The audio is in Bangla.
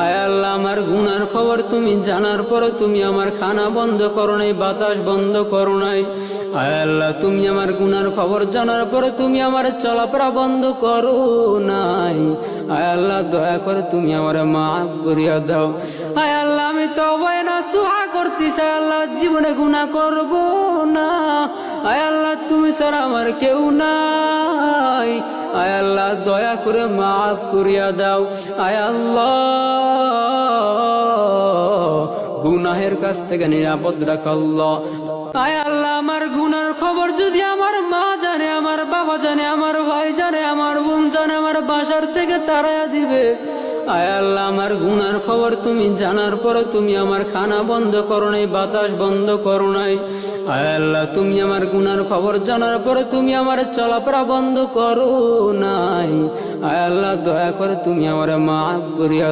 আয় আল্লাহ, আমার গুনার খবর তুমি জানার পরে তুমি আমার খানা বন্ধ করো নাই, বাতাস বন্ধ করো নাই। আয় আল্লাহ, তুমি আমার গুনার খবর জানার পরে তুমি আমার চলাফেরা বন্ধ করো নাই। আয় আল্লাহ, দয়া করে তুমি আমার মাফ করিয়া দাও। আয় আল্লাহ, আমি তওবা নাসুহা করতেছি। আয় আল্লাহ, জীবনে গুনাহ করব না। আয় আল্লাহ, তুমি ছাড়া আমার কেউ নাই। আয় আল্লাহ, দয়া করে মাফ করিয়া দাও। আয় আল্লাহ, গুনাহের কাছ থেকে নিরাপদ রাখ আল্লাহ। আয় আল্লাহ, আমার গুনার খবর যদি আমার মা জানে, আমার বাবা জানে, আমার ভাই জানে, আমার বোন জানে, আমার বাসার থেকে তাড়াইয়া দিবে। আয় আল্লাহ, আমার গুনার খবর তুমি জানার পরে তুমি আমার খানা বন্ধ করো নাই, বাতাস বন্ধ করো নাই। আয় আল্লাহ, তুমি আমার গুনার খবর জানার পরে তুমি আমার চলাফেরা বন্ধ করো নাই। আয় আল্লাহ, দয়া করে তুমি আমার মাফ করিয়া